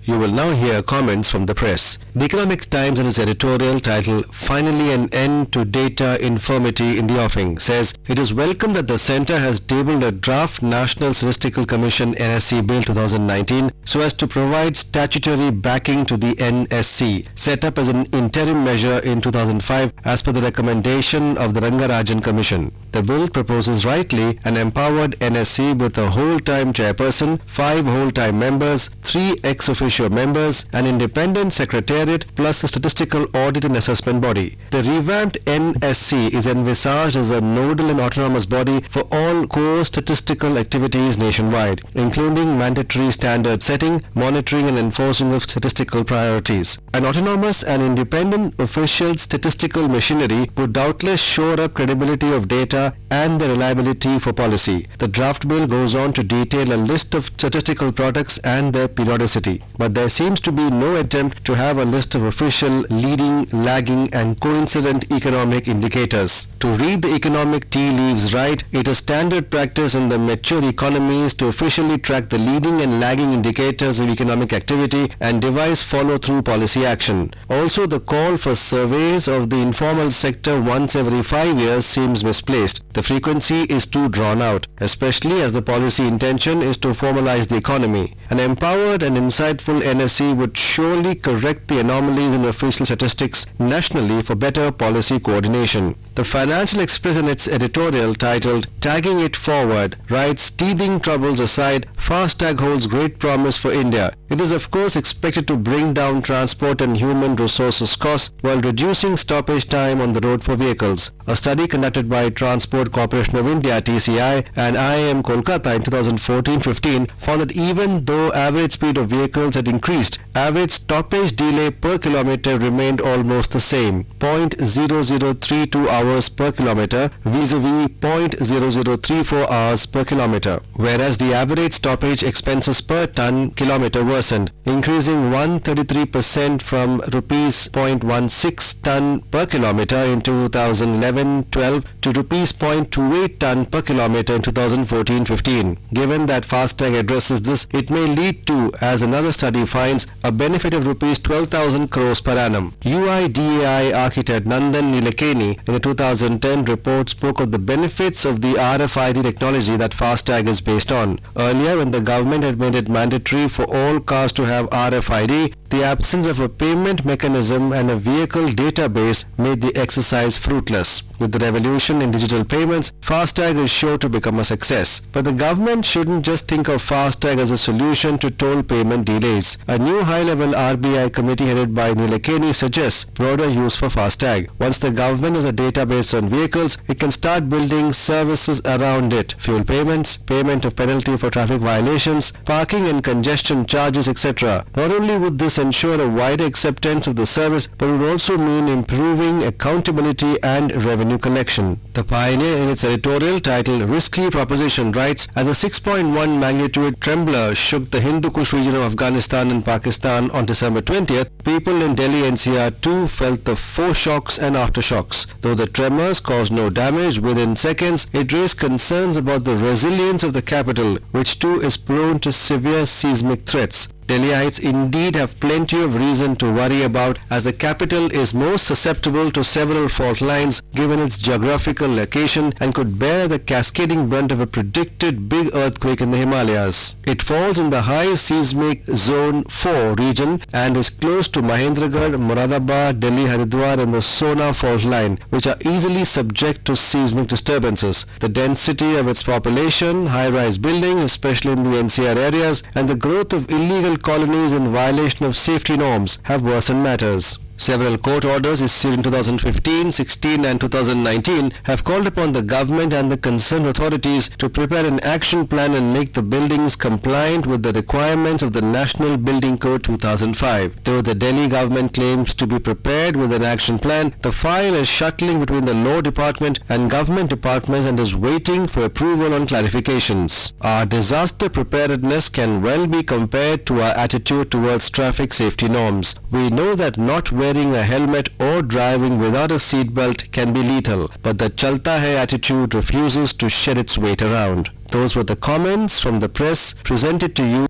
You will now hear comments from the press. The Economic Times in its editorial titled "Finally an End to Data Infirmity in the Offing" says it is welcome that the centre has tabled a draft National Statistical Commission NSC Bill 2019 so as to provide statutory backing to the NSC, set up as an interim measure in 2005 as per the recommendation of the Rangarajan Commission. The bill proposes rightly an empowered NSC with a whole-time chairperson, 5 whole-time members, 3 ex-officio members, an independent secretariat plus a statistical audit and assessment body. The revamped NSC is envisaged as a nodal and autonomous body for all core statistical activities nationwide, including mandatory standard setting, monitoring and enforcing of statistical priorities. An autonomous and independent official statistical machinery would doubtless shore up credibility of data and the reliability for policy. The draft bill goes on to detail a list of statistical products and their periodicity, but there seems to be no attempt to have a list of official, leading, lagging and coincident economic indicators. To read the economic tea leaves right, it is standard practice in the mature economies to officially track the leading and lagging indicators of economic activity and devise follow-through policy action. Also, the call for surveys of the informal sector once every 5 years seems misplaced. The frequency is too drawn out, especially as the policy intention is to formalize the economy. An empowered and insightful NSC would surely correct the anomalies in official statistics nationally for better policy coordination. The Financial Express in its editorial titled "Tagging It Forward" writes, "Teething troubles aside, FASTag holds great promise for India. It is of course expected to bring down transport and human resources costs while reducing stoppage time on the road for vehicles." A study conducted by Transport Corporation of India (TCI) and IIM Kolkata in 2014-15 found that even though average speed of vehicles had increased, average stoppage delay per kilometer remained almost the same, 0.0032 hours per kilometer vis-a-vis 0.0034 hours per kilometer, whereas the average stoppage expenses per ton kilometer worsened, increasing 133% from rupees 0.16 ton per kilometer in 2011-12 to rupees 0.28 ton per kilometer in 2014-15. Given that FASTag addresses this, it may lead to, as another study finds, a benefit of rupees 12,000 crores per annum. UIDAI architect Nandan Nilekani in a 2010 report spoke of the benefits of the RFID technology that FASTag is based on. Earlier, when the government had made it mandatory for all cars to have RFID, the absence of a payment mechanism and a vehicle database made the exercise fruitless. With the revolution in digital payments, FASTag is sure to become a success. But the government shouldn't just think of FASTag as a solution to toll payment delays. A new high-level RBI committee headed by Nilekani suggests broader use for FASTag. Once the government has a database on vehicles, it can start building services around it. Fuel payments, payment of penalty for traffic violations, parking and congestion charges, etc. Not only would this ensure a wider acceptance of the service, but would also mean improving accountability and revenue collection. The Pioneer in its editorial titled "Risky Proposition" writes, as a 6.1 magnitude trembler shook the Hindu Kush region of Afghanistan and Pakistan on December 20th, people in Delhi NCR too felt the foreshocks and aftershocks. Though the tremors caused no damage within seconds, it raised concerns about the resilience of the capital, which too is prone to severe seismic threats. Delhiites indeed have plenty of reason to worry about, as the capital is most susceptible to several fault lines given its geographical location and could bear the cascading brunt of a predicted big earthquake in the Himalayas. It falls in the high seismic zone 4 region and is close to Mahendragarh, Moradabad, Delhi, Haridwar and the Sona fault line, which are easily subject to seismic disturbances. The density of its population, high-rise buildings, especially in the NCR areas, and the growth of illegal colonies in violation of safety norms have worsened matters. Several court orders issued in 2015, 16 and 2019 have called upon the government and the concerned authorities to prepare an action plan and make the buildings compliant with the requirements of the National Building Code 2005. Though the Delhi government claims to be prepared with an action plan, the file is shuttling between the law department and government departments and is waiting for approval on clarifications. Our disaster preparedness can well be compared to our attitude towards traffic safety norms. We know that not wearing a helmet or driving without a seatbelt can be lethal, but the chalta hai attitude refuses to shed its weight around. Those were the comments from the press presented to you